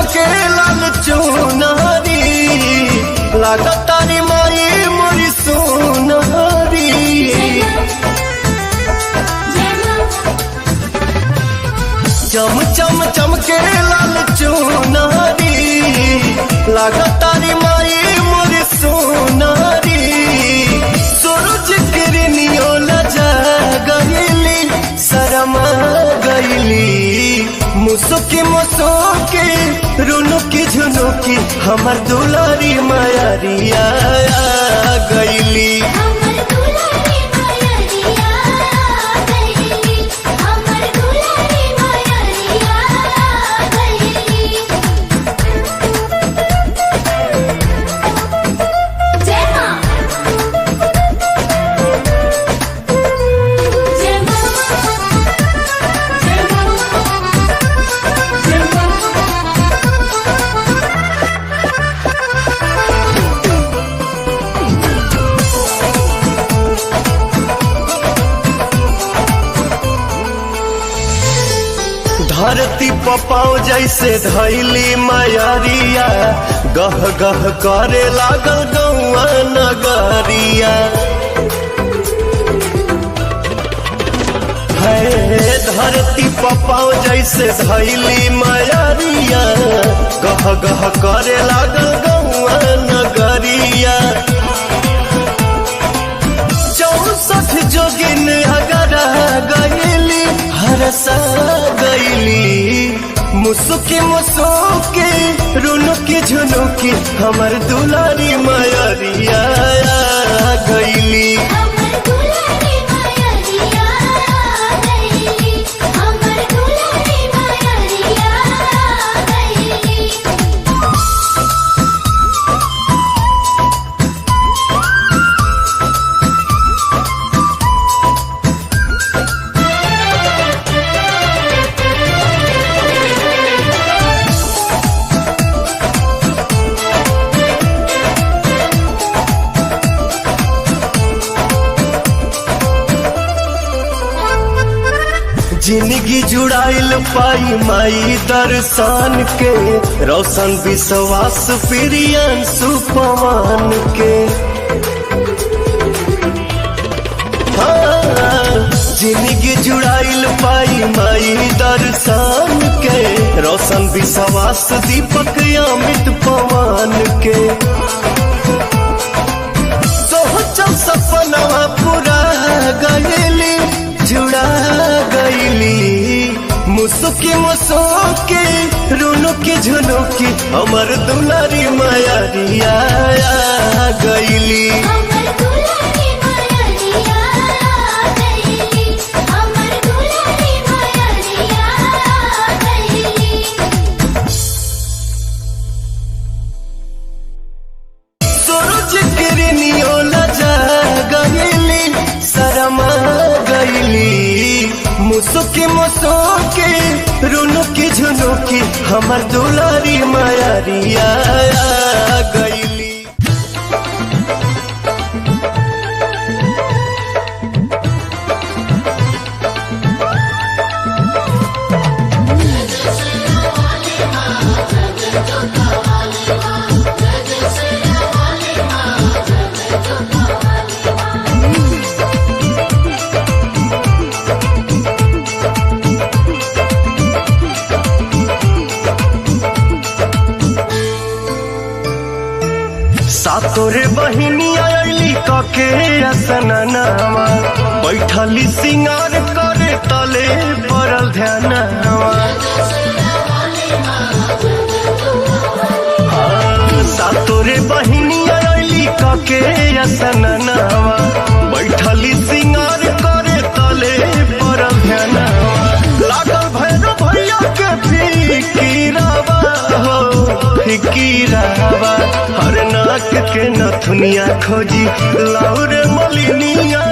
चमके लाल चुनारी लागतारी माई मोरी सोनारी। चम चम चमके लाल चुनारी लागतारी माई मोरी सोनारी। सूरज किरनियो लजा गईली शरमा गईली मुसुकी मुसुकी रुनुकी झुनुकी हमर दुलारी मायरिया गईली। धरती पपाओ जैसे धैली मायरिया गह गह करे लागल गौआ नगरिया। है धरती पपाओ जैसे धैली मायरिया गह गह करे लागल गौआ नगरिया। 64 जोगिन अगर गईली हरसा गईली मुसुकी मुसुकी रुनुकी झुनुकी हमर दुलारी मायरिया गईली। जिंदगी जुड़ाइल पाई माई दर्शन के रोशन विश्वास प्रियन सुपवान के। जिंदगी जुड़ाइल पाई माई दर्शन के रोशन विश्वास दीपक अमित पवन के। सोचल सपना पूरा गईली जुड़ा गईली मुसुकी मुसुकी रुनुकी झुनुकी हमर दुलारी मायरिया गईली। सूरज किरनियो लजा गईली शरमा गईली मुसुकी मुसुकी रुनुकी झुनुकी हमर दुलारी मायरिया गईली। सातोरे बहिनी आयली कके असननावा बैठली सिंगार करे तले पड़ल ध्यानवा। सातोरे बहिनी आयली कके असननावा बैठली सिंगार करे तले पड़ल ध्यानवा। लागल भैरव भैया के फिकीरावा हो फिकीरावा हर नाक के नथुनिया खोजी लाउर मलिनिया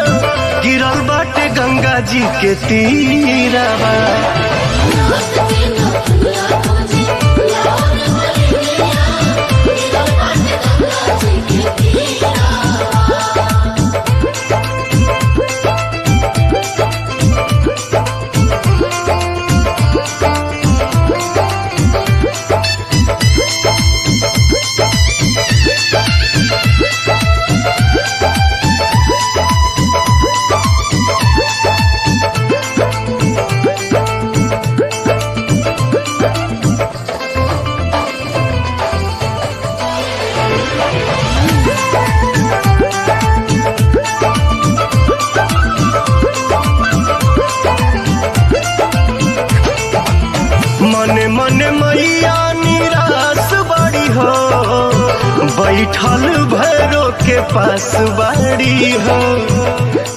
गिरल बाटे गंगा जी के तीरावा। बैठल भैरो के पास बाड़ी हो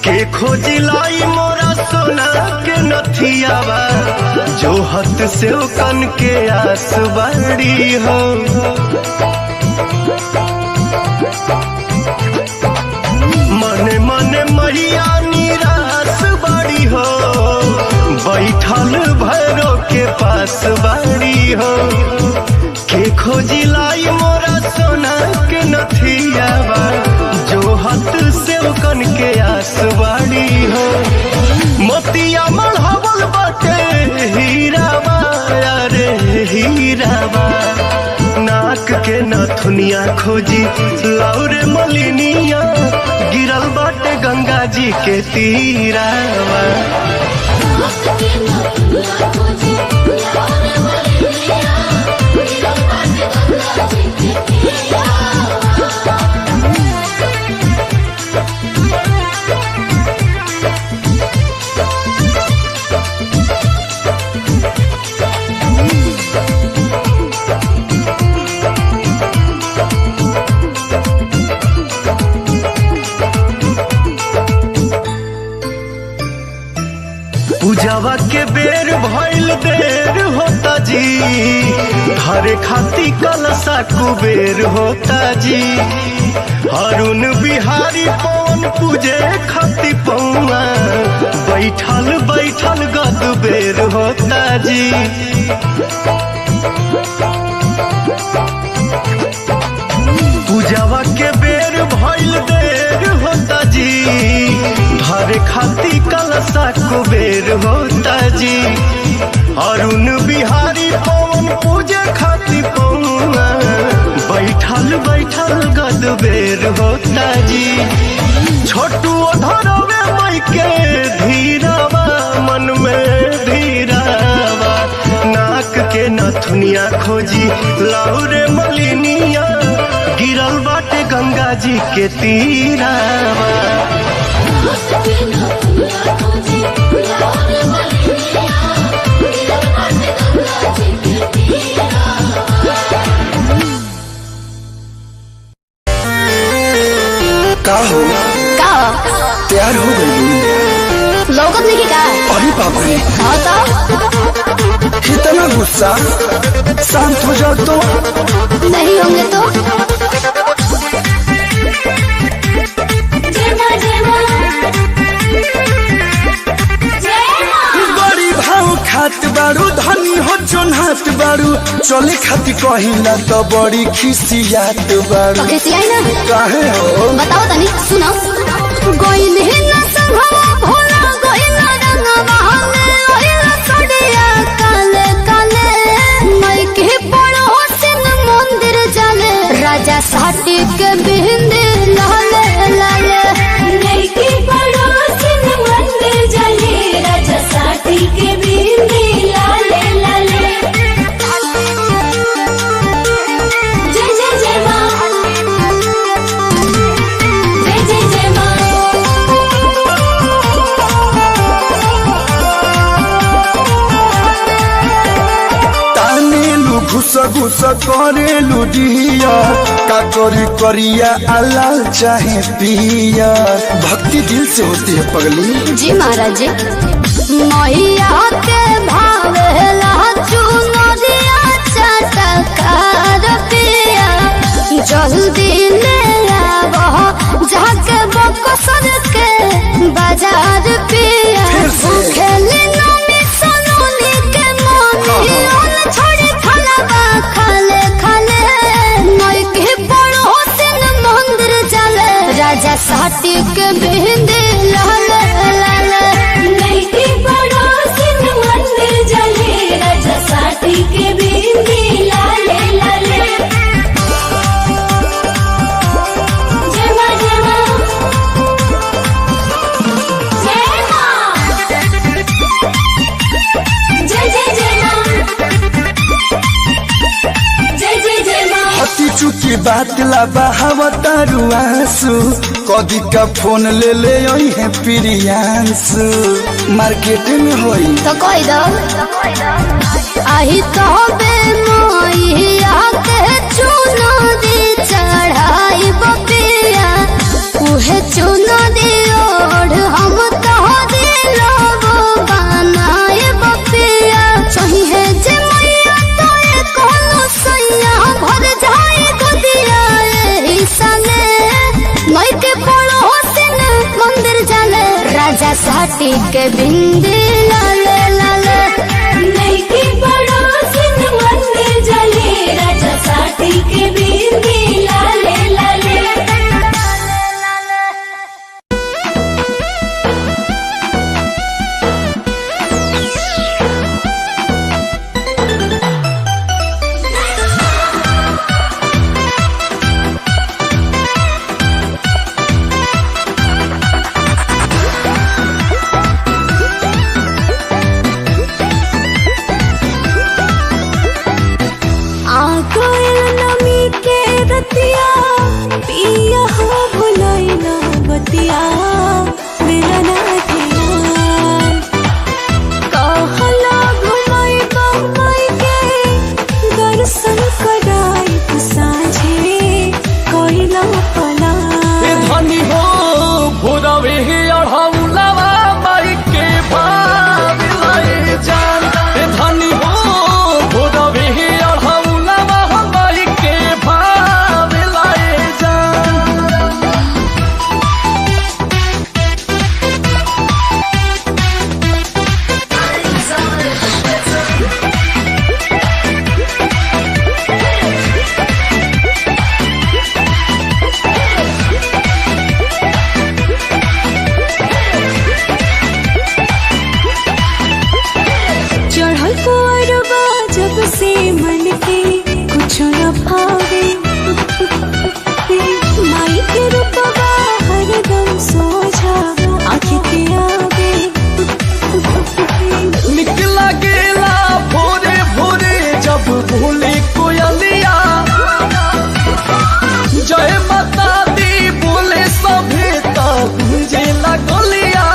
के खोजिलाई मोरा सोना के नथियावा जो हत से कन के आस बाड़ी हो। मने मने मैया निराश बाड़ी हो बैठल भैरो के पास बाड़ी हो के खोजिलाई मोरा सोना के नथियावा जो हत से कन के आस बाड़ी हो। मोतिया मढ़ावल बाटे हीरावा अरे हीरावा नाक के नथुनिया खोजी लाउरे मलिनिया गिरल बाटे गंगा जी के तीरावा। पूजावा के बेर भइल देर होता जी हरे खाती कलसा कुबेर होता जी। अरुण बिहारी पवन पूजे खाती पौआ बैठल बैठल गद बेर होता जी। पूजावा के बेर भइल देर होता जी हरे खाती कलसा कुबेर होता जी। अरुण बिहारी पवन पूजे खाती पौआ बैठल बैठल गद बेर होता जी। छोटू धरवे मई के धीरावा मन में धीरावा नाक के नथुनिया खोजी लाउरे मलिनिया गिरल बाटे गंगा जी के तीरावा। का हो तैयार हो गई लौकत नहीं का? अरे बाप रे हाँ तो इतना गुस्सा शांत हो जाओ तो नहीं होंगे तो बड़ी भाव खात बारू धनी हो जोन हाथ बारू चले खाती कहिला तो बड़ी खिसियात बारू। खिसियाई ना काहे हो बताओ तनी सुनो। गोइल ही ना संघवा भोला गोइल ना रंगवा हमें ओइल सड़िया काले काले मई के पड़ो सिन मंदिर जाले राजा साटी के बिंदे लाले लाले मई के पड़ो सिन मंदिर जाले राजा साटी के बिंदे लाले लाले। जय जय जय मां जय जय जय मां। तानेलु घुस घुस करेलु दिया का करी करिया अल्लाह चाहे पिया भक्ति दिल से होती है पगली। जी महाराज मैया के भावेला चुनरिया चटकार पिया जल्दी ले आवो जाके बकसर के बाजार पिया खेली नामी सनोनी के मोनी ओन छोड़ी खलावा खाले खाले नई के बड़ो सिन मंदिर जाले राजा साटी के बिंदे लाले लाले नई के बड़ो सिन मंदिर जाले राजा साटी के बिंदे लाले लाले। चुकी बात ला बहावतारू आंसू कदी का फोन ले ले आई है प्रियांशु मार्केट में होई तो कोई दो आही तो बे मोइया के चुनो दी चढ़ाई बपिया उहे चुनो दी ओढ़ हम तो दिलो बनाए बपिया सही है जे मैया तो ये कोनो सैया भर जाए गोदिया एही सने नई के पड़ोसिन मंदिर जाले राजा साटी के बिंदी लाले लाले नई के पड़ोसिन मंदिर जाले राजा साटी के बिंदी लाले लाले पिया हो भुलाई ना बतिया मेरा ना ध्यान कहला घुमाई बम्बई के दर्शन कराई साझे कोइला पला धनी हो भोरवे अढ़ौलावा माई के भाव लय जान धनी हो भोरवे अढ़ौलावा माई के भाव लय जान चढ़ल कोरबा जब से मन के कुछ न भावे माई के रूपवा हरदम सोझा आँखी के आवे निकला गेला भोरे भोरे जब भूले कोयलिया जय माता दी बोले सभे तब मुझे लगलिया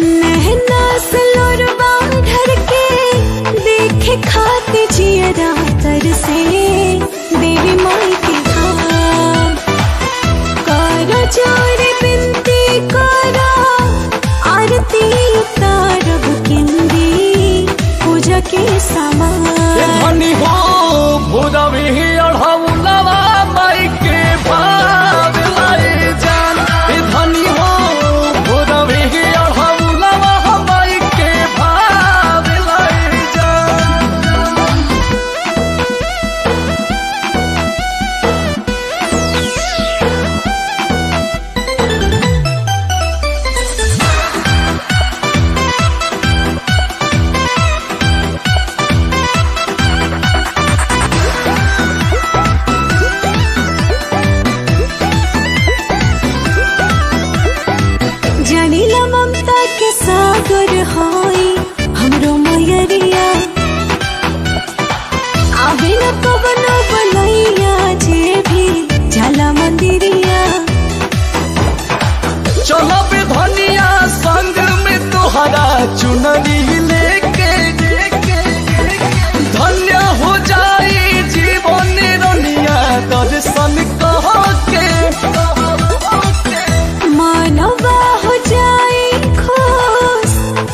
नहना सलोरबा ढर के देखे खाते जियरा तर से देवी माई के धाम करो जोरे बिनती करो आरती उतारब किंदी पूजा के सामान धनी हो भोरवे अढ़ौलावा माई के भाव लय जान धनी हो भोरवे अढ़ौलावा माई के भाव लय जान जानिला ममता के सागर हाई हमरो मयरिया आवे न कवनो बनैया जे भी जाला मंदिरिया चलो बे धनिया संग में तोहरा चुनरी लेके धन्य हो जाई जीवन रनिया दर्शन कह के मानवा हो जाए खुश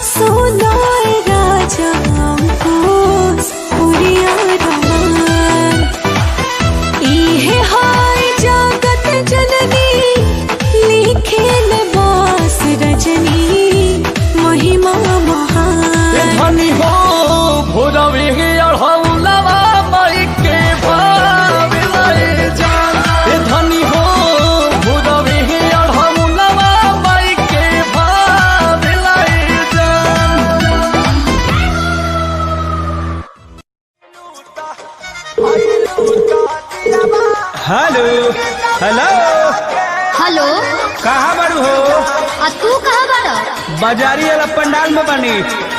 सोनाए राजा अंकुश पुरिया रमान इहे हाय जगत जननी लिखे बास रजनी महिमा महान धनी हो भोरवे अढ़ौलावा माई के भाव लय जान धनी हो भोरवे अढ़ौलावा माई के भाव लय जान हेलो हेलो हेलो कहाँ बारू हो आ तू कहाँ बाड़ा बाजारी वाला पंडाल में बनी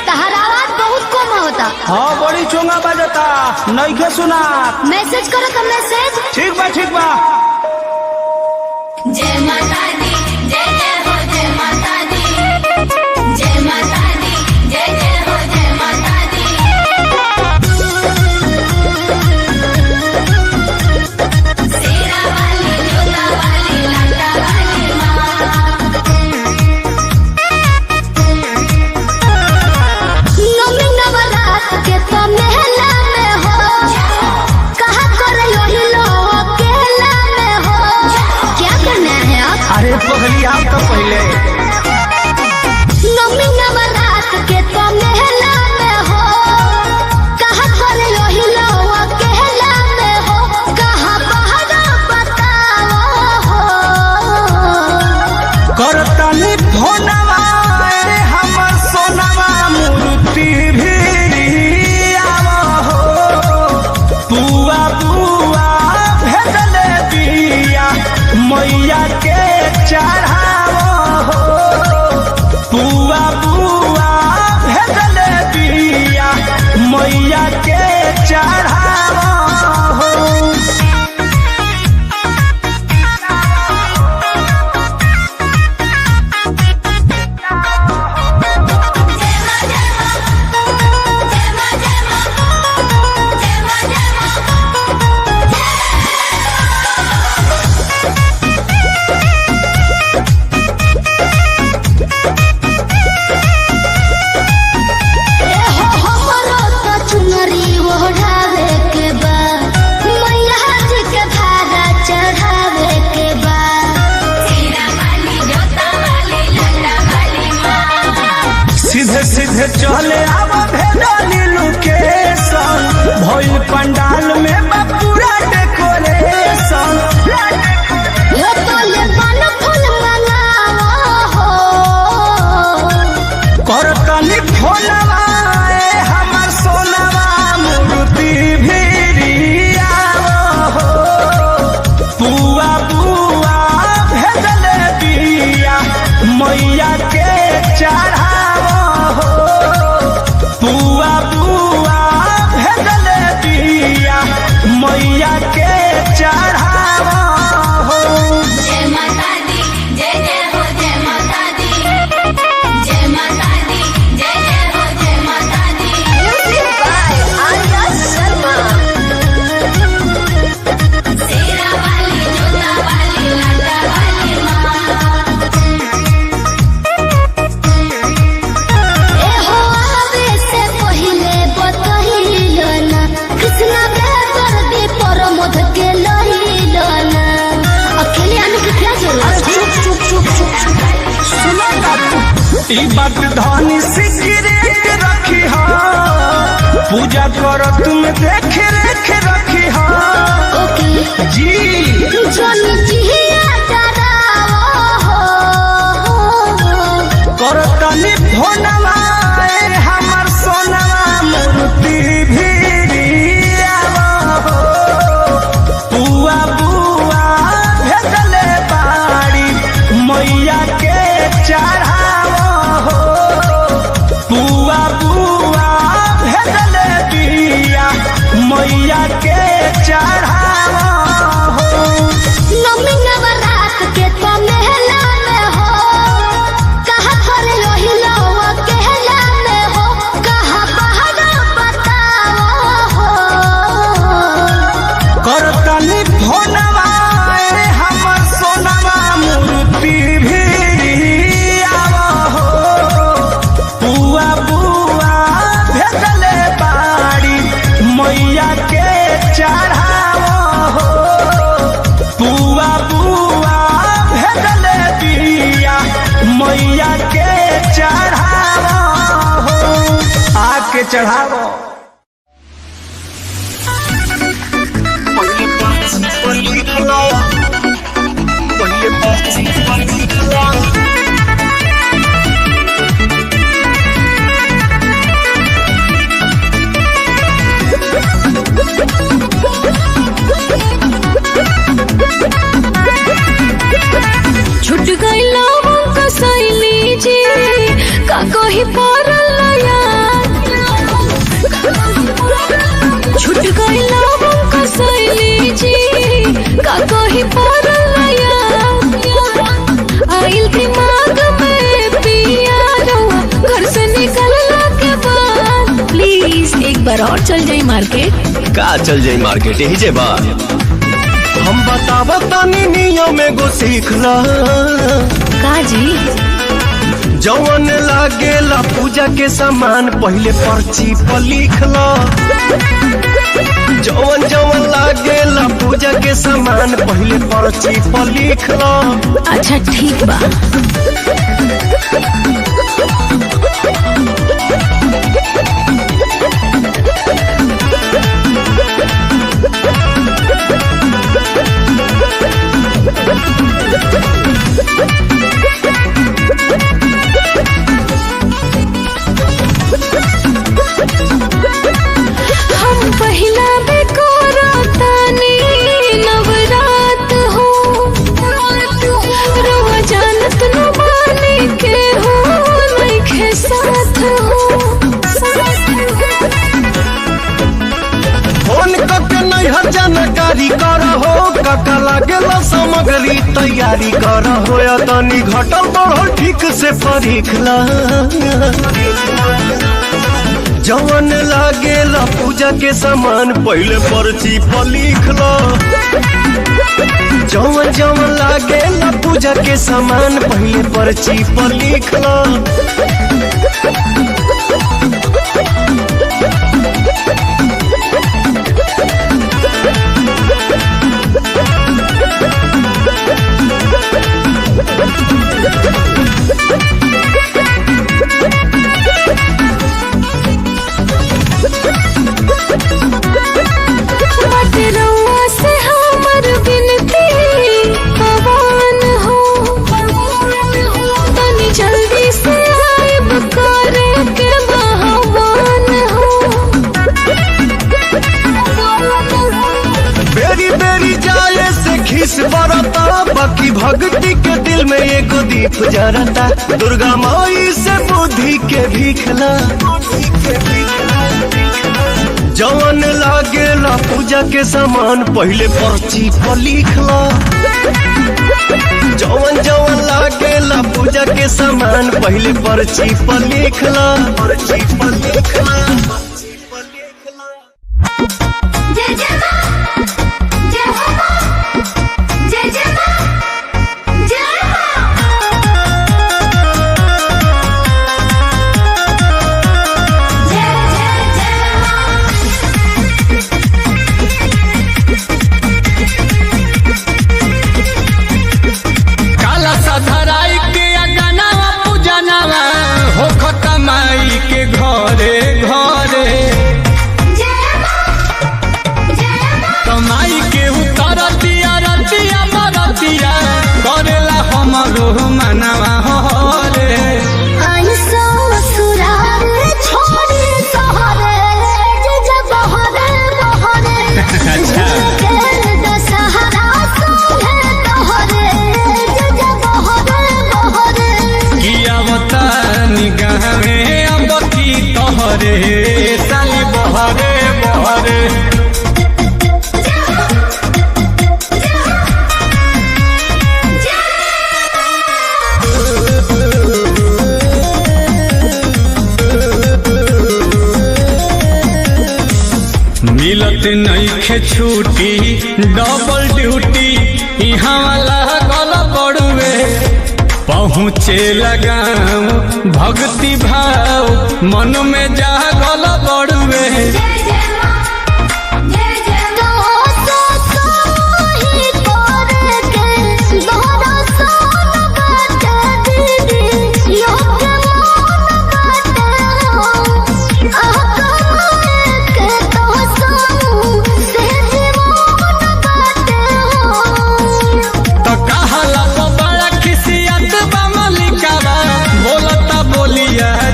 तहर आवाज बहुत कम होता होता। हाँ बड़ी चोंगा बजता नइखे सुना। मैसेज करो तो मैसेज। ठीक बा ठीक बा। जय माता दी जय जय हो जय माता दी जय माता दी जय जय हो जय माता दी। शेरा वाली जोता वाली लाटा वाली माँ। नवमी नवरात के तो मेला में हो, कहा करे यही लोग अकेला में हो। क्या करना है आप? अरे पगली आप तो पहले। नवमी नवरात के तो मेला में हो, कहा करे यही लोग अकेला में हो। कहा पहाड़ा बताओ हो। करतनी फोनवा ए हमर सोनवा मूर्ति भी आवा हो। बुआ बुआ भेजले बिया मैया के चढ़ावा हो। बुआ बुआ भेजले बिया मैया के चढ़ावा हो। हमरो तो चुनरी ओढ़ावे के बा, मैया जी के भाड़ा चढ़ावे के बा। शेरा वाली जोता वाली लाटा वाली माँ। सीधे सीधे चले आव भेजली लोकेशन। भइल पंडाल में बा पूरा डेकोरेशन। यो तो ले पान फूल मंगावा हो। करतनी फोनवा ए हमर सोनवा मूर्ति भी आवा हो। बुआ बुआ भेजले बिया मैया के चढ़ावा हो। बुआ बुआ भेजले बिया मैया के चढ़ावा हो। जय माता दी जय जय हो जय माता दी जय माता दी जय जय हो जय माता दी। शेरा वाली जोता वाली लाटा वाली माँ। ए हो आवे से पहिले बतहिलो ना, कृष्णा बेदर दी परमोध के लहिलो ना। अकेले आने की क्या जरूरत है? ई बात धनी सिगरेट रखी हा। पूजा करो तुम देख रेख रखी हा। ओके जी जोनी जिया डरावो हो। करतनी फोनवा ए हमर सोनवा मूर्ति भी आवा हो। बुआ बुआ भेजले बाड़ी मैया के चढ़ावा हो। बुआ बुआ भेजले बिया मैया के चढ़ावा हो। नवमी नवरात के तो मेला में हो, कहा करे यही लोग अकेला में हो। कहा पहाड़ा बताओ हो। करतनी फोनवा ए हमर सोनवा मूर्ति भी आवा हो। बुआ बुआ भेजले बाड़ी मैया के चढ़ावा हो। बुआ बुआ भेजले बिया मैया के चढ़ावा हो। आके चढ़ावा। छुट गई लवंग कसैली जी, का कही परल यार। चल जाई मार्केट। का चल जाई मार्केट यही जे बा हम बतावा तानी नियम एगो सीख ला का जी? जवन लागेला पूजा के सामान पहले पर्ची पर लिख ला। जवन जवन लागेला पूजा के सामान पहले पर्ची पर लिख ला। अच्छा ठीक बा। हम पहिला बेकोरा तानी नवरात हो रवा जानत न माने के हो नइखे साथ हो। फोन करके नहीं जानकारी कर हो कका लागेला सामग्री तैयारी कर हो या तनी घटल बढ़ल ठीक से परीख ला। जवन लागेला पूजा के सामान पहले पर्ची पर लिख लो। जवन जवन लागेला पूजा के सामान पहले पर्ची पर लिख लो। रउआ से हमर बिनती पवन हो तनी जल्दी से आइब करे के बहवान हो। बेरी बेरी जाए से खीस बरता बाकी भक्ति के दिल में एगो दीप जरता। दुर्गा माई से बुद्धि के भीखला। जवन लागेला पूजा के सामान पहले पर्ची पर लिख लो। जवन जवन लागेला पूजा के सामान पहले पर्ची पर लिख लो। पर्ची पर लिख लो। जय जय मां जय हो मां जय जय मां जय काला सधराई के अगनावा पूजनावा हो खतमाई के घरे घरे कमाई के उतरतिया रतिया मरतिया करेला हमरो मनवा हो रे। बहरे साली बहरे बहरे मिलत नइखे छुट्टी डबल ड्यूटी यहाँ वाला गल बड़ुए पहुँचे लगाम भक्ति भाव मन में जा गल बड़ुए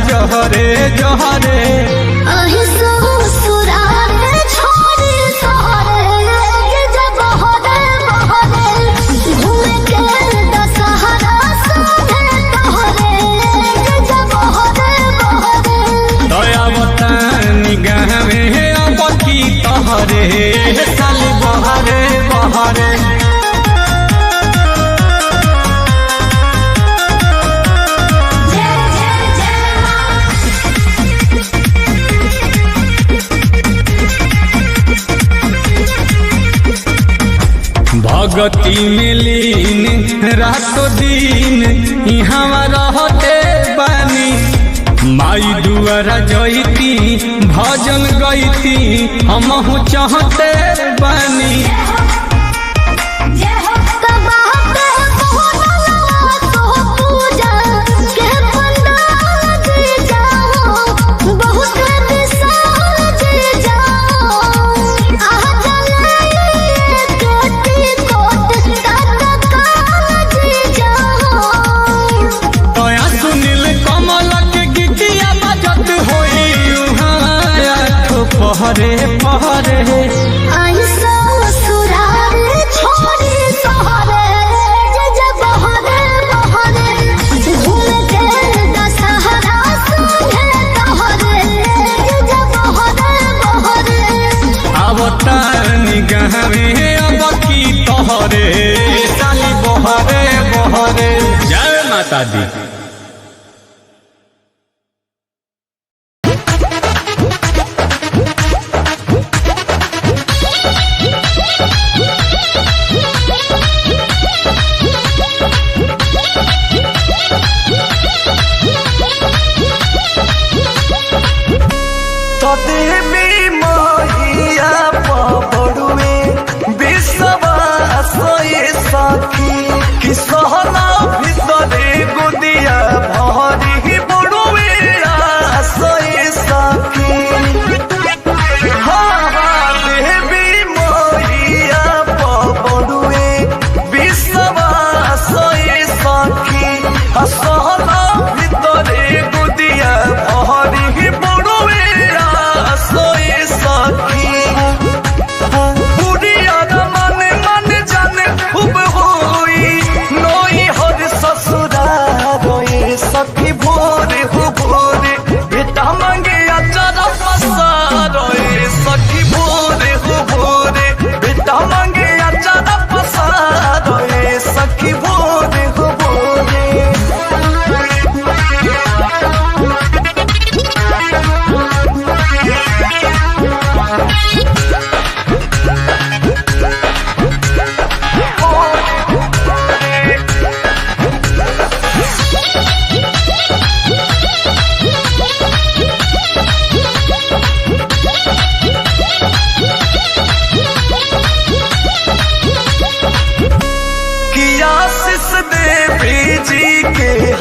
जोहरे जोहरे भगती में लीन रातो दिन यहाँ रहते बानी माई दुआरा जईती भजन गईती हमहु चाहते बानी पहरे पहरे ऐसा ससुराल छोड़ी सहरे जब बहरे बहरे घूम के दशहरा संगे तोहरे जब बहरे बहरे आवतानी गहवे अब की तोहरे साली बहरे बहरे। जय माता दी।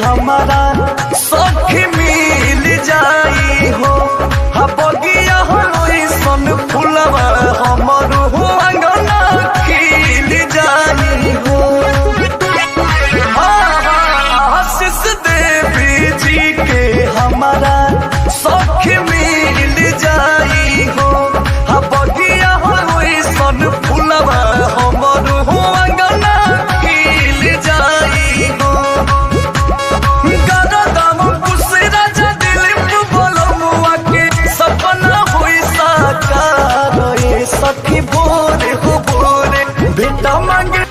हमारा सखी मिल जाई हो बगिया सन फुलवा हमर हो अंगना खिल जाई हो। आशीष देवी जी के हमारा सखी मिल जाई हो बगिया सन फुलवा हमर हो अंगना खिल जाई हो। सखी भोरे हो भोरे बेटा मांगे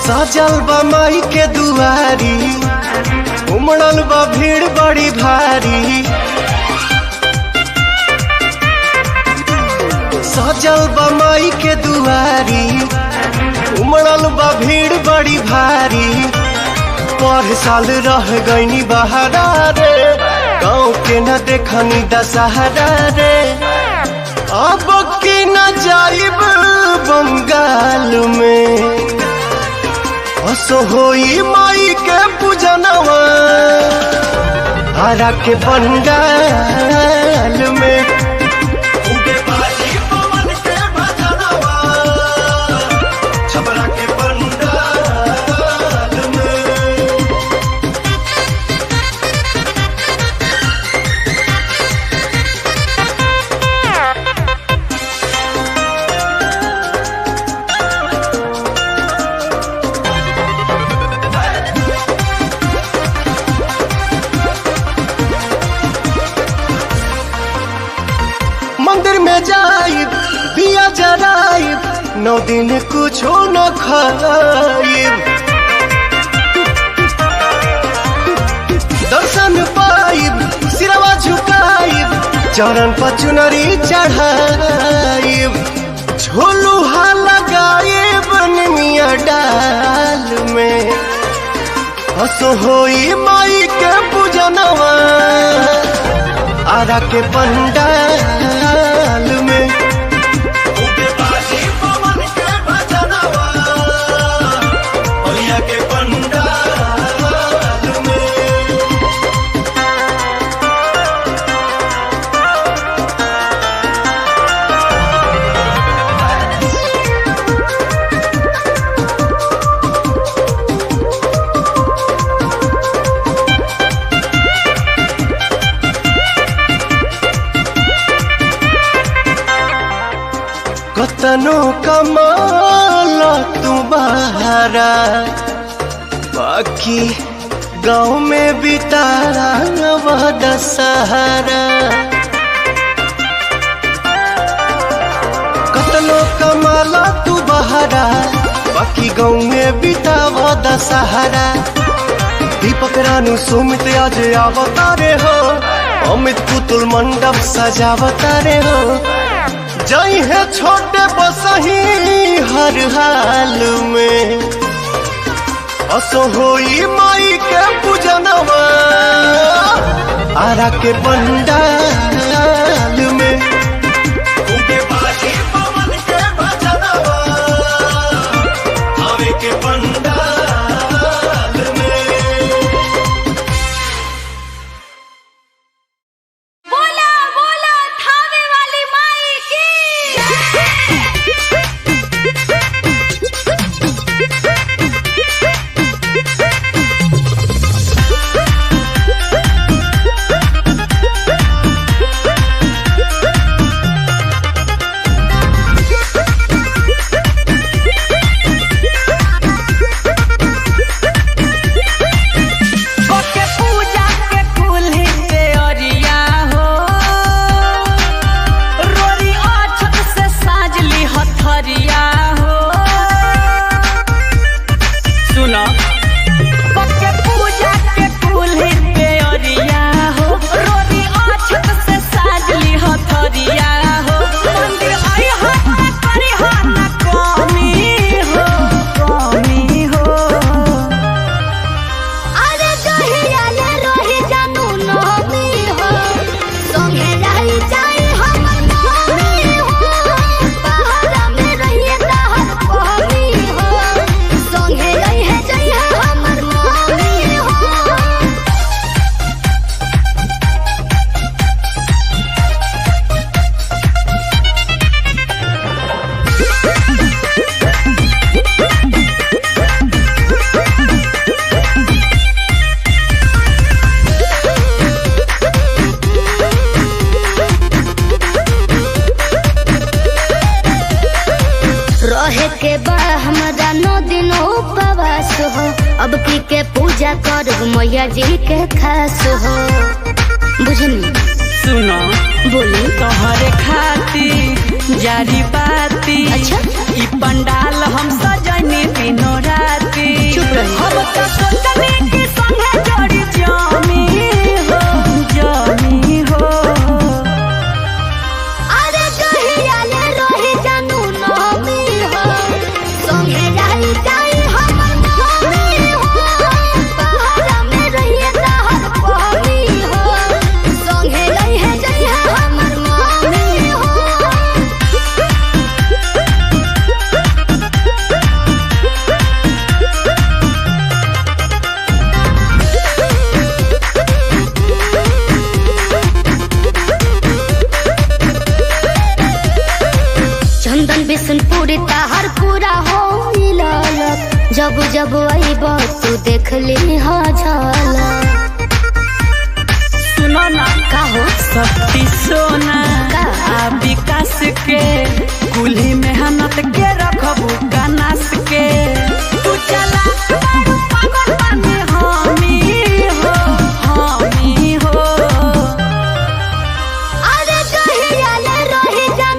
सजल बा माई के दुआरी उमड़ल बा भीड़ बड़ी भारी सजल बा माई के दुआरी उमड़ल बा भीड़ बड़ी भारी पर साल रह गईनी बहारा रे गाँव के न देखनी दशहरा रे अब की न जाइब बंगाल में असो होई माई के पूजनवा आरा के पंडाल में में जाइब दिया जराइब 9 दिन कुछो न खाइब दर्शन पाइब सिरवा झुकाइब चरण पर चुनरी चढ़ाइब झोलुहा लगाइब निमिया डाल में हसो होई माई के पूजनवा आरा के पंडाल में पवन के भजनवा भैया के पंडाल में कतनो कमाल तू बहारा बाकी गाँव में बितारा वह दशहरा कतनो कमाल तू बहारा बाकी गाँव में बितावा दशहरा दीपक रानू सुमित आज अवतारे हो अमित पुतुल मंडप सजावतारे हो जई है छोटे बसही हर हाल में असो होई माई के पूजनवा आरा के पंडाल में पवन के भजनवा आवे के पंडाल में बोला बोला थावे वाली माई की अब की के पूजा कर मैया जी के खास हो बुझनी सुनो बोली तोहरे खातिर जारी बाती अच्छा ई पंडाल हम सजनी दिनों राती चुप रही हम तो सोचनी कि संगे जोड़ी जामी हो अरे कहिया ले रही जानू नामी हो संगे जाई जाई हमर नामी हो पहाड़ा में रहिए तहर पानी हो संगे रही है जाई हमर मामी हो बिशनपुरी ताहर पूरा हो मिलल जब जब अइब तू देख ली हो झलक सुनो ना का हो शक्ति सोना का? आ विकास के कुल्ही मेहनत के रखबू कनास के तू चला पागल बने हामी हो अरे कहिया ले रही जान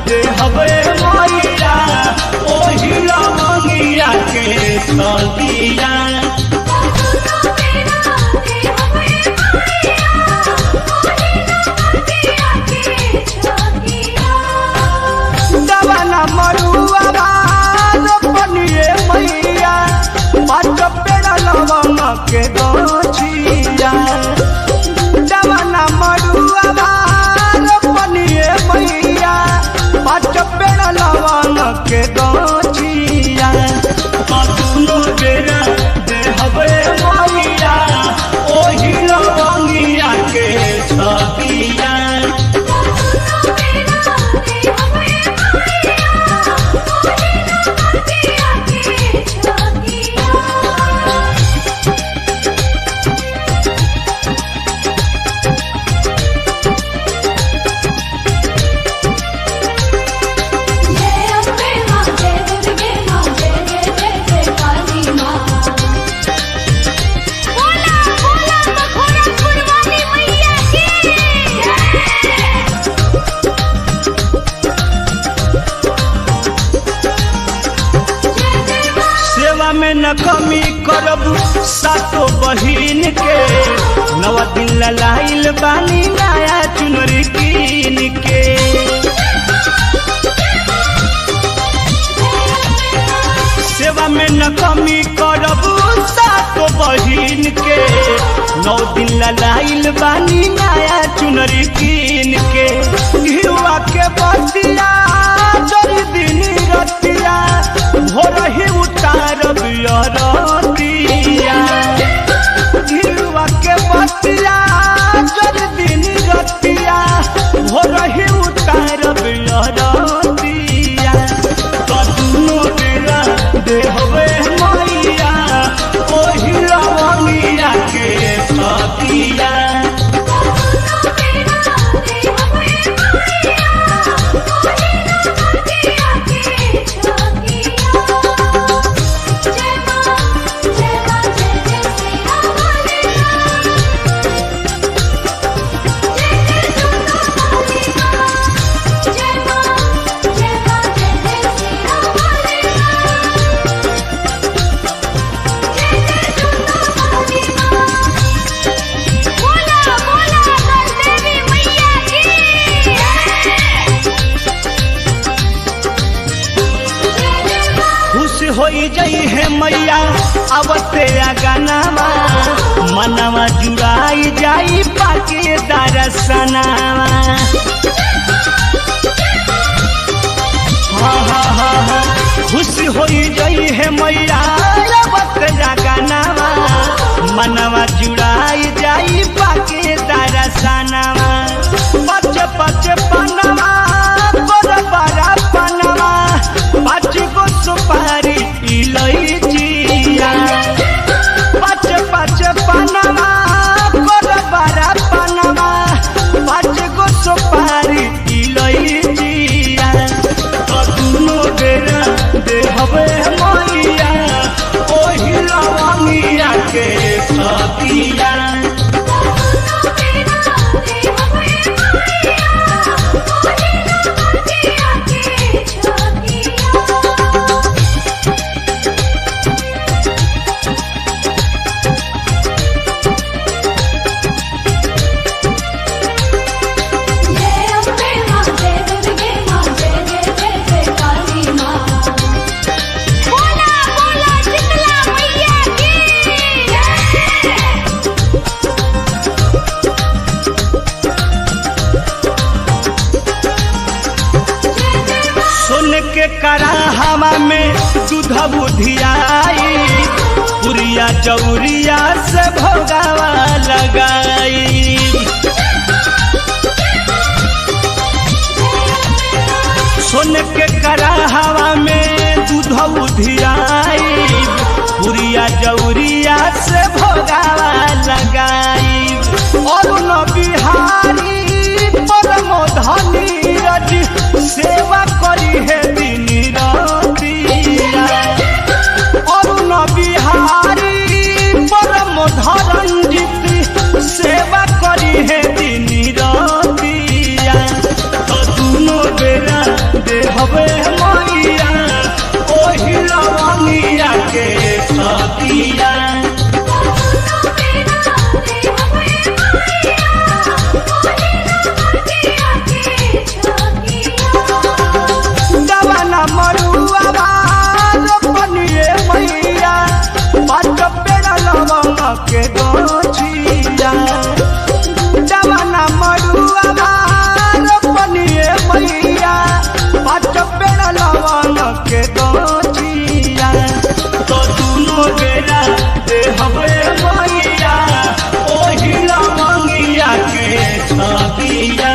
दे हवे मैया ओही लवंगिया के छतिया दवाना मरुआ रोपनिए मैया पाँच पेड़ा लवंग के गछिया दवाना मरुआ रोपनिए मैया पाँच पेड़ा लवंग के गछिया दुनो बेरा दे हवे मैया ओही लवंगिया के छतिया में न कमी करब सातो बहिन के नवा दिन ललाइल बानी नया चुनरी कीन के सेवा में न कमी करब सातो बहिन के नौ दिन ललाइल बानी नया चुनरी कीन के घिउआ के बतिया जरी दिन रतिया भोर ही उतारब रतिया घिउआ के बतिया जरी दिन रतिया भोर ही उतारब रतिया दुनो बेरा दे हवे मैया ओही लवंगिया के छतिया होई जई है मैया आवते अगनावा मनवा जुड़ाई जाई पाके दर्शनावा खुश होई जई है मैया आवते अगनावा मनवा जुड़ाई जाई पाके दर्शनावा पच पच पनवा बड़ा बड़ा पनवा पाँच गो सुपारी इलायचिया पाँच पाँच पनवा बड़ा बड़ा पनवा पाँच गो सुपारी इलायचिया दुनो बेरा दे हवे मैया ओही लवंगिया के छतिया के कराहवा में दूध बुधियाई पुरिया चौरिया से भोगावा लगाई सोन के कराहवा में दूध बुधियाई पुरिया चौरिया से भोगावा लगाई और न बिहारी परम धनी रज सेवा करी है दिन रातिया और न बिहारी परम धरंजित सेवा करी है दिन रातिया दुनो बेरा दे हवे मैया ओही लवंगिया के छतिया दवाना मरुआ रोपनिए मैया पाँच पेड़ा लवंग के गोछिया दवाना मरुआ रोपनिए मैया पाँच पेड़ा लवंग के गोछिया तो दोनों बेरा दे हवे मैया ओही लवंगिया के छतिया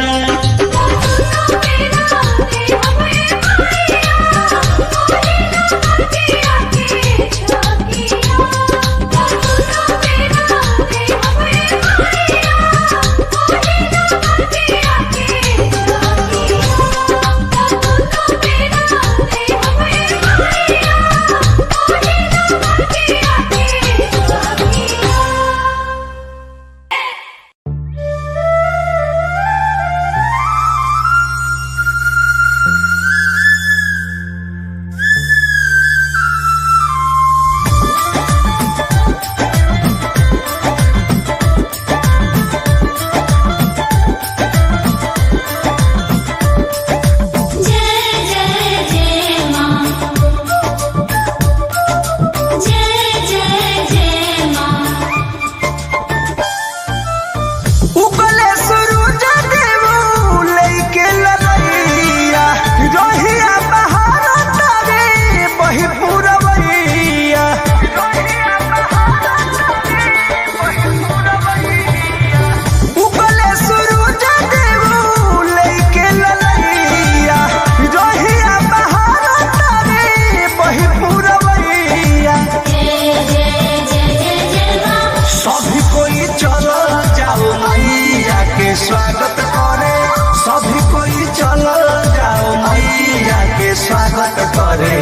स्वागत करे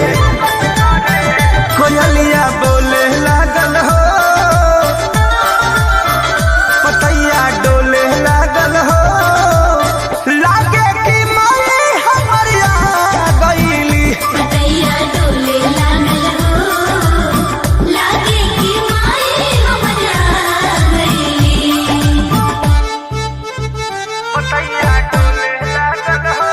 कोयलिया बोले लागल हो पतैया डोले लागल हो लागे कि माई हमर आ गईली पतैया डोले लागल हो लागे कि माई हमर आ गईली पतैया डोले लागल हो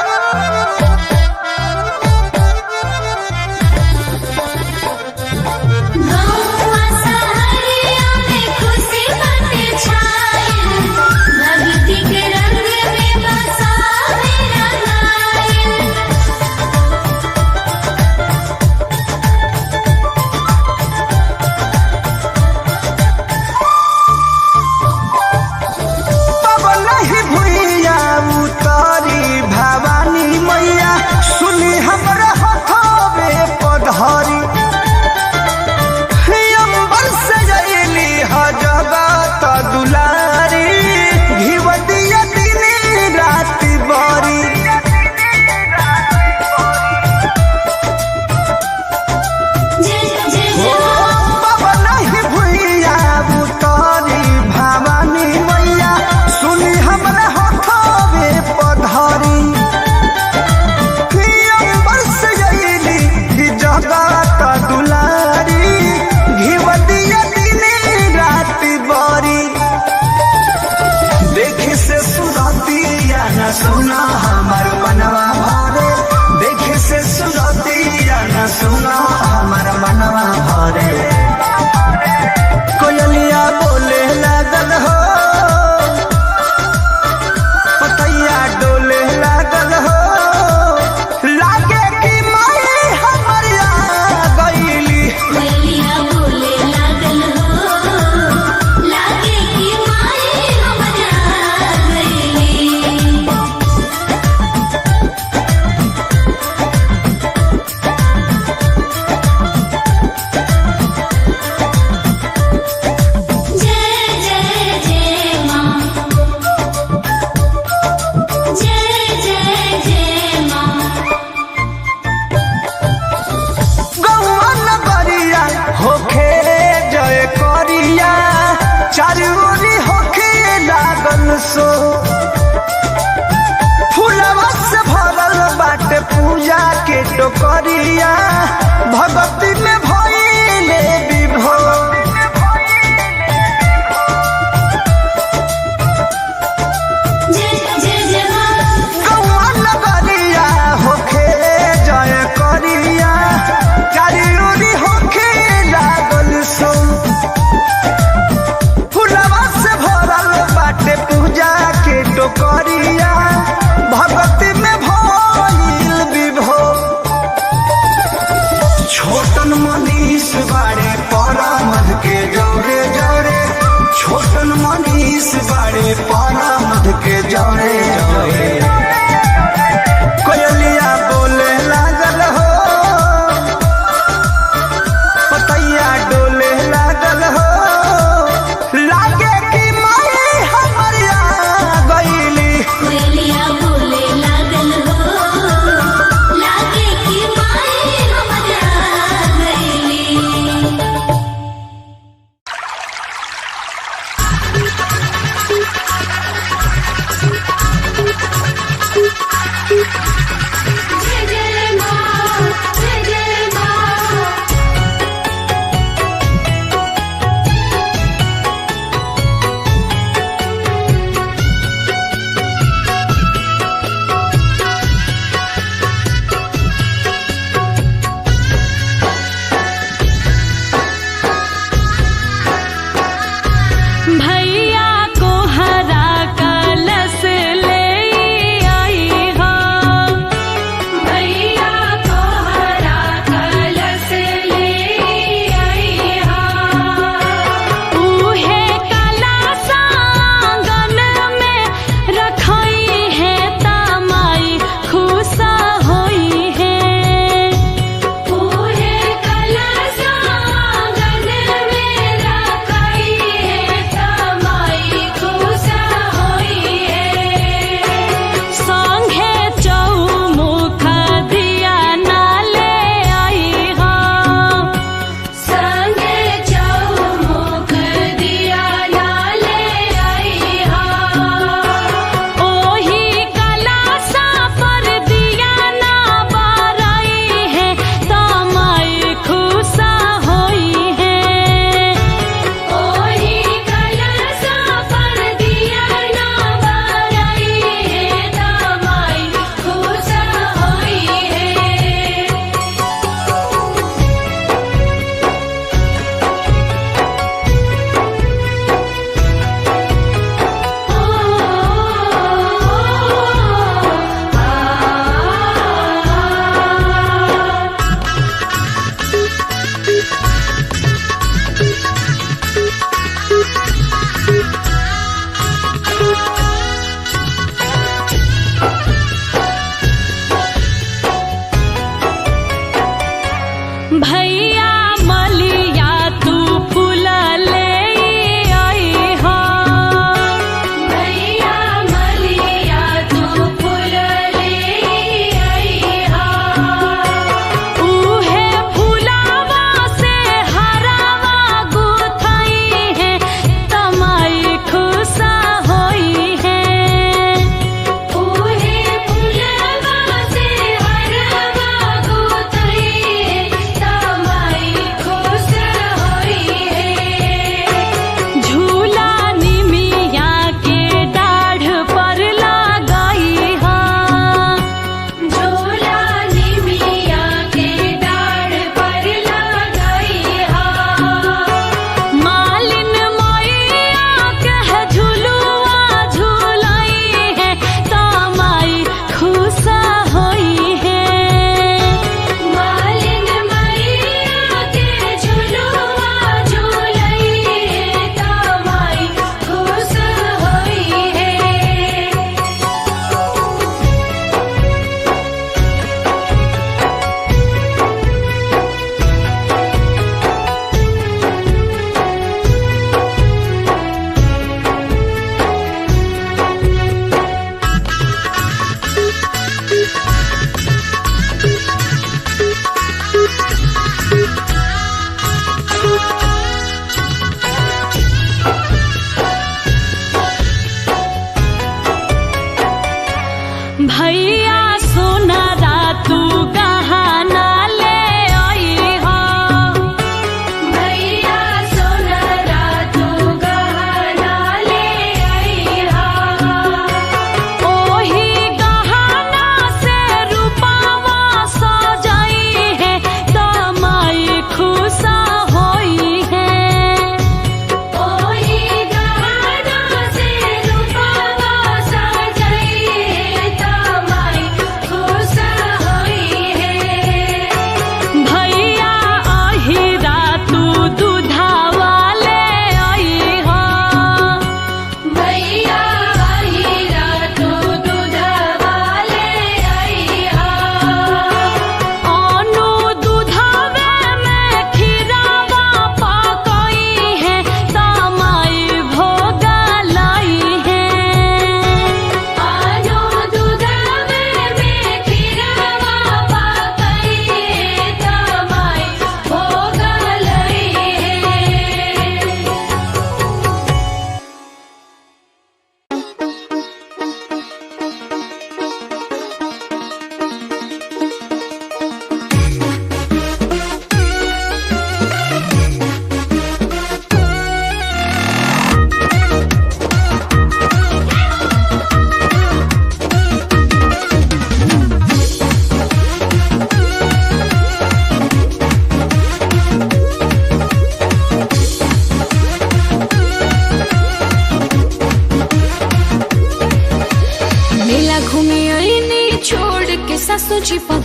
सुना हमार मनवा भरे देखे से सुरतिया न सुना हमार मनवा भरे कोयलिया बोले लागल हो पतैया डोले लागल हो लागे कि माई हमर आ गईली कोयलिया बोले लागल हो लागे कि माई हमर आ गईली चारूरी होके लागल सो फूलवा से भरल बाटे पूजा के टोकरिया भगवती में भइले विभोर। जय जय जय माँ कौआ नगरिया होखे जय करिया चारियोरी होखे लागल सो। फुलवा से भरल बाटे पूजा के टोकरिया भगवती में भइल विभोर। छोटन मनी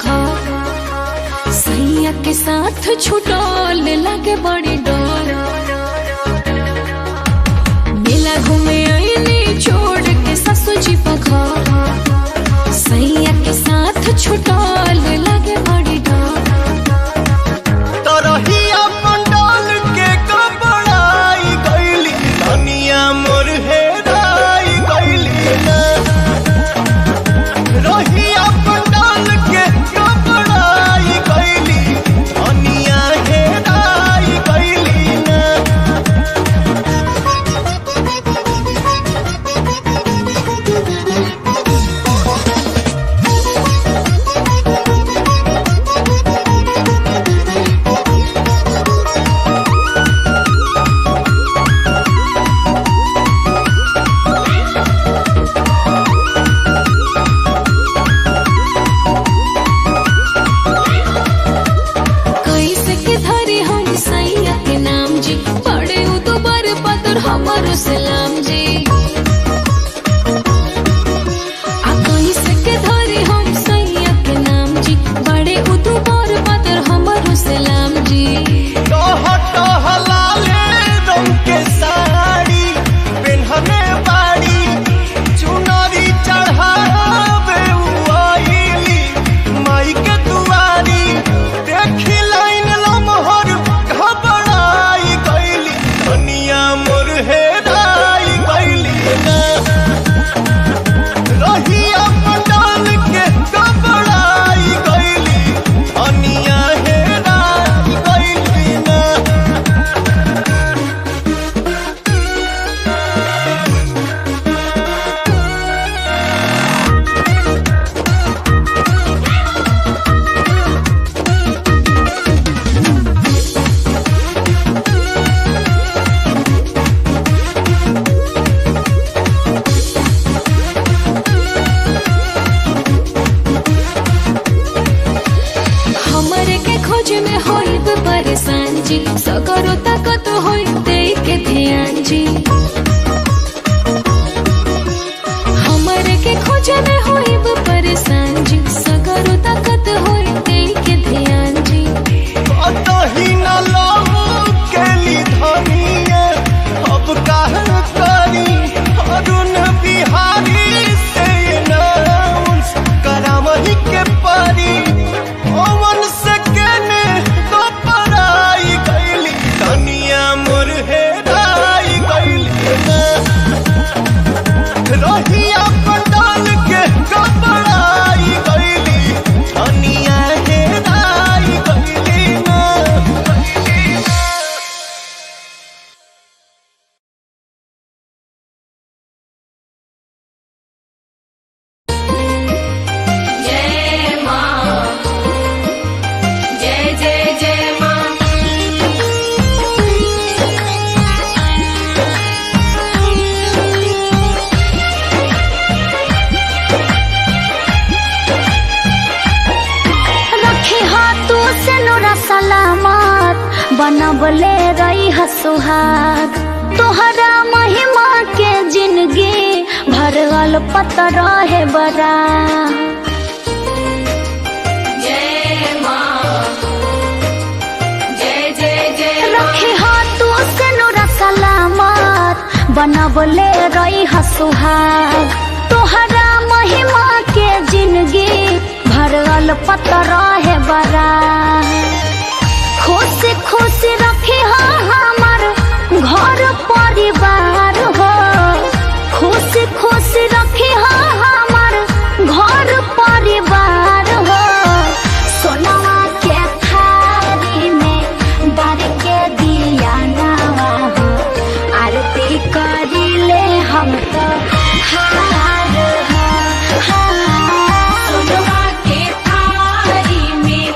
पघर सैया के साथ छुटल लगे बड़ी डर मेला घूमे आईनी छोड़ के ससुर जी पघर सैया के साथ छुटल लगे बड़ी डर तरहिया पंडाल के कपड़ाई गईली दुनिया मोर हेराई गईली ना रहिया पंडाल के कपड़ाई गईली दुनिया हेराई गईली ना कैसे के धरे हम सैया के नाम जी बड़े उदुबर बदर हमारो सलाम जी आ कैसे के धरे हम सैया के नाम जी बड़े उदुबर बदर हमारो सलाम जी टह टह लाले रंग के साड़ी पेन्हले बाड़ी चुनरी चढ़ावे उआइली माई के दुआरी देखी लाइन लमहर घबराई गईली दुनिया मोर हेराई गईली ना रहिया पंडाल के घबराई गईली दुनिया हेराई गईली ना हमरे के खोज में होइब परेशान जी सगरो ताकत होई दे के ध्यान जी हमरे के खोज में होइब परेशान जी सगरो ताकत होई दे के ध्यान जी कतही न लहू केली धनिया अब काहे करी अरुण बिहारी से नाउंस करावही के परी ओवन से केने तो पराई गईली दुनिया मोर हेराई गईली ना रहिया पंडाल के कपड़ाई गईली दुनिया हेराई गईली ना जय माँ जय जय जय माँ रखे हाथों से नूरा सलामत बनबले रही हसुहाग तोहरा महिमा के जिंदगी भरल पतर है बड़ा जय माँ जय जय जय माँ रखे हाथों से नूरा सलामत बनबले रही हसुहाग तोहरा महिमा के जिंदगी भरल पतर है बड़ा खुश खुश रखे हमार घर परिवार हो खुश खुश रखे हमार घर परिवार हो सोनवा के थारी में बार के दिया नवा हो आरती करिले हम तो हार हो सोनवा के थारी में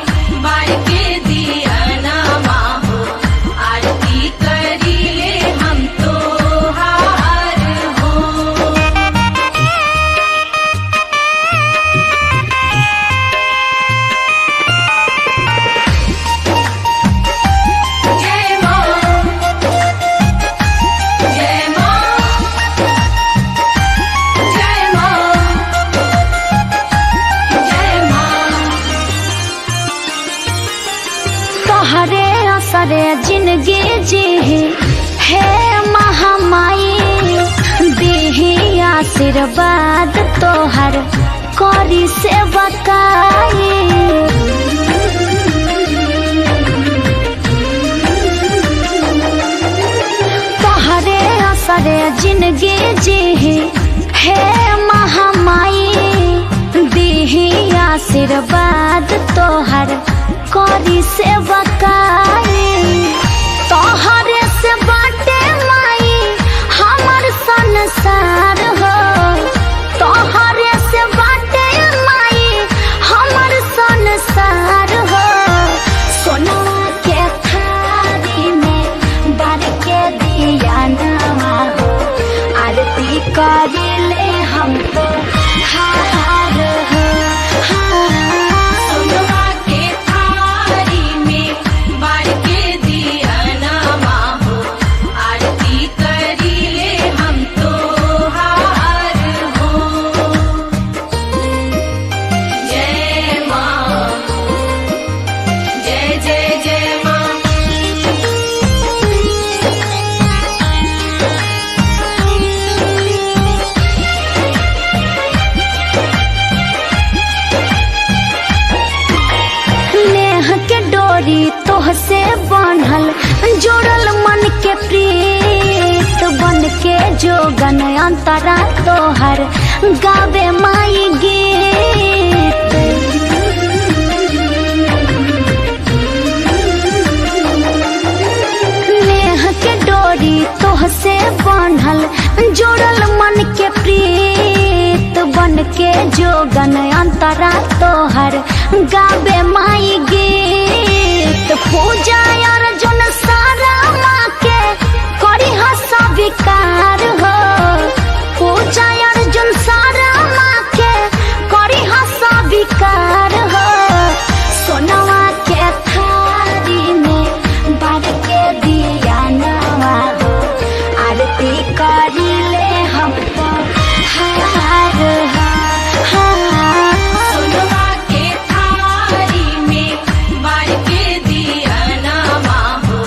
असरे जिंदगी जी हे महामाई देही आशीर्वाद तोहर करी सेवा काई तोहरे असरे जिंदगी जी हे महामाई देही आशीर्वाद तोहर करी सेवा काई तोहरे से बाटे माई हमर संसार हो तोहरे से बाटे माई हमर संसार हो सोना के थारी में बार के दिया नवा हो आरती करिले हम तो हार हो सोनवा के थारी में बार के दिया नामा हो आरती करिले हम तो हार हो जय माँ जय जय जय माँ नेह के डोरी तोह से बांधल जोड़ल मन के प्रीत बन के जोगन अंतरा तोहर गावे माई गीत नेह के डोरी तोह से बांधल जोड़ल मन के प्रीत बन के जोगन अंतरा तोहर गावे माई गीत पूजा अर्जुन सारा माँ के करी हसा विकार हो पूजा अर्जुन सारा माँ के करी हसा विकार हो सोनवा के थारी में बार के दिया नवा हो आरती करिले हम तो हार हो सोनवा के थारी में बार के दिया नामा हो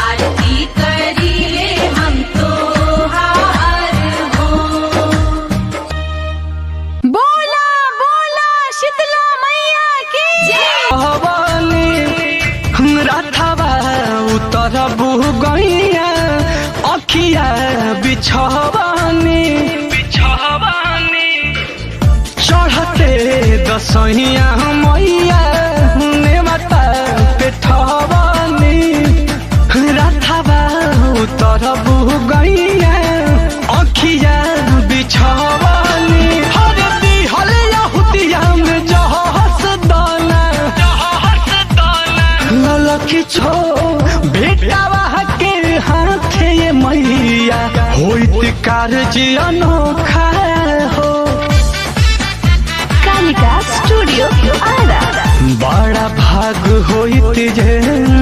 आरती करिले हम तो हार हो बोला बोला शीतला मैया की भवानी राथावा उतरबु गैया अखिया बिछवानी चढ़ते दसैया मैया नेवता पेठवानी राथावा उतरबु गैया अखिया बिछवानी हर दिहल यहुदिया में जहस दाना ललकी छो बेटावा के हाथ ये मैया होइत कार्य अनोखा हो कालिका स्टूडियो आरा बड़ा भाग होइत जे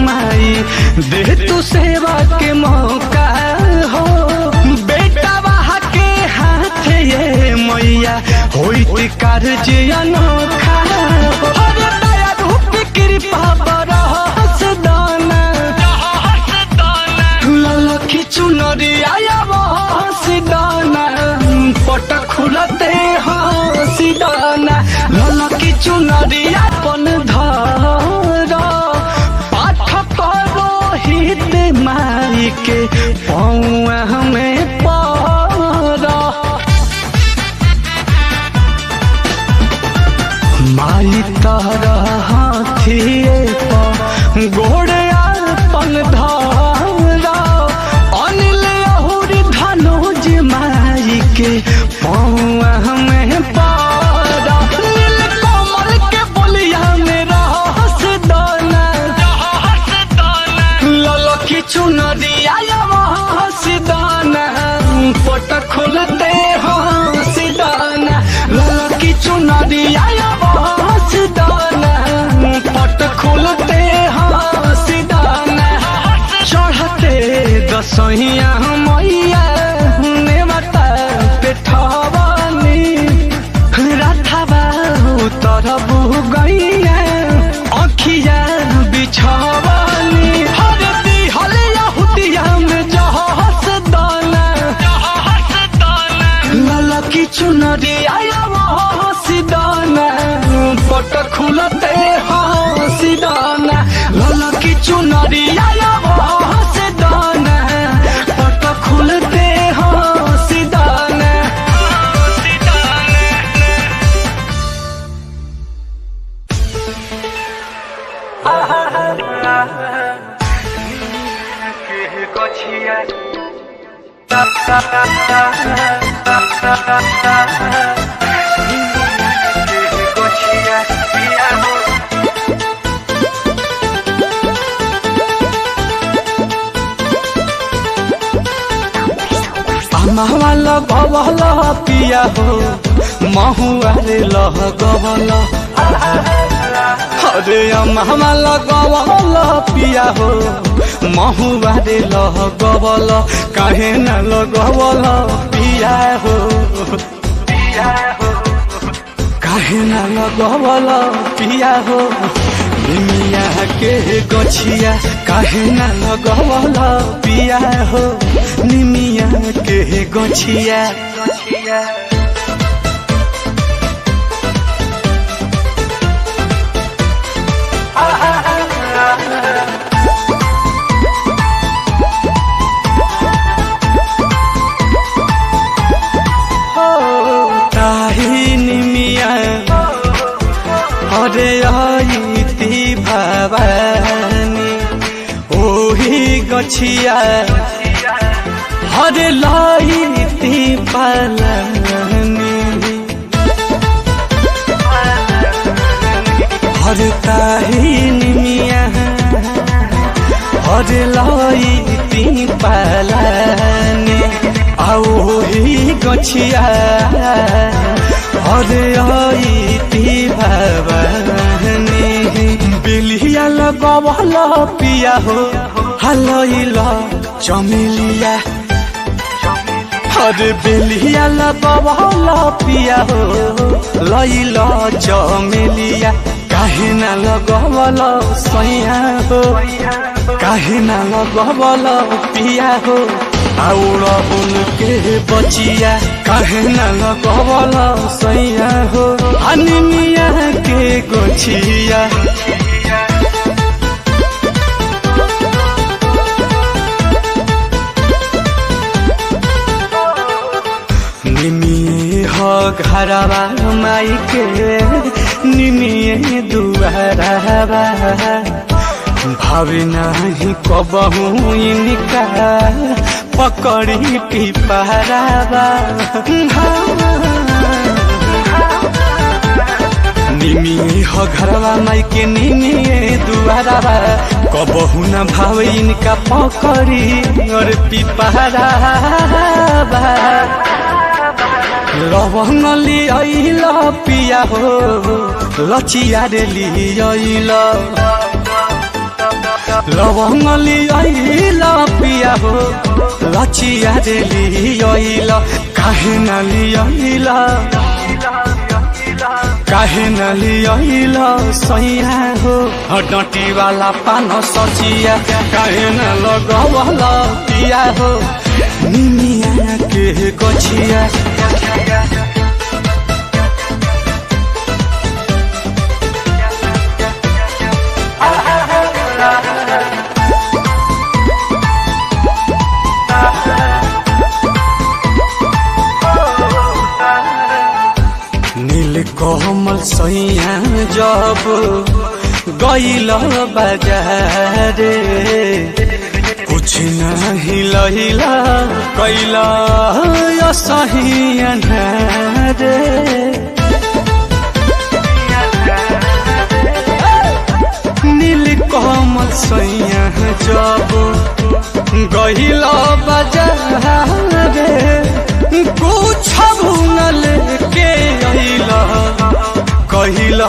माई दे तू सेवा के मौका हो बेटावा के हाथ ये मैया होइत कार्य अनोखा हो हर दया रूप कृपा बरहस दाना ललकी चुनरिया हंसी दाना पट खुलते हंसी दाना ललकी चुनरिया पन धर पाठ करो हित माई के पौआ हमें पर माई तरह हाथिए पर गोड़े अपन धारा अनिल अहुरी धनुज माई के पौआ हमें पारा नील कमल के बोलिया में रहस दाना ललकी चुनरिया हंस दाना पट खुलते हंस दाना ललकी चुनरिया हंस दाना पट खुलते हंस महवा लगवल पिया हो महुआ रे लगवल अरे महवा लगवल पिया हो महुआ रे लगवल काहे न लगवल पिया हो काहे न लगवल पिया हो निमिया के गछिया काहे न लगवल पिया हो निमिया के गछिया ताही निमिया अरे आईती भवानी ओही गछिया हरे लाईती पालनी हरे ताही निमिया हरे लाईती पालनी आओ ही गछिया हरे आईती भवानी बिलिया लगवल पिया हो हलैला चमेलिया हरे बिलिया लगवल पिया हो लैला चमेलिया काहे न लगवल सैया हो काहे न लगवल पिया हो आउरा उनके बचिया काहे न लगवल सैया हो अनिमिया के गोछिया निमिए हो घरवा माई के निमिए दुआरवा भावे नहीं कबहू इनका पकड़ी पिपहरावा निमिए हो घरवा माई के निमिए दुआरवा कबहू न भावे इनका पकड़ी और पिपहरावा लवंग लियल पिया हो लचिया रे लियल लवंग लियल पिया हो लचिया रे लियल काहे न लियल काहे न लियल सैया हो डटी वाला पान सचिया काहे न लगवल पिया हो निमिया के गछिया नील कोमल सैया जब गइल बाजारे कुछ नहीं लहिला कैला सही अनहारे नील कोमल सैया जब गइल बाजारे कुछ न लेके अइला कहिला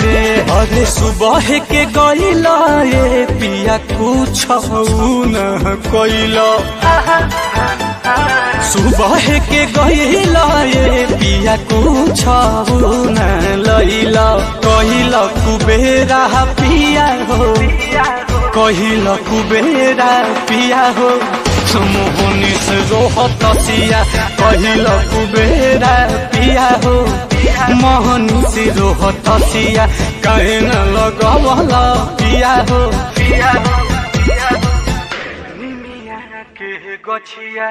रे अरे सुबह के गइला ये पिया कुछ न कइला सुबह के गइला ये पिया कुछ न लइला कहिला कुबेरा पिया हो कहिला कुबेरा पिया हो मोहनी से रोहतसिया कहिला कुबेरा पिया हो मोहनी से रोहतसिया काहे न लगवल पिया हो निमिया के गछिया।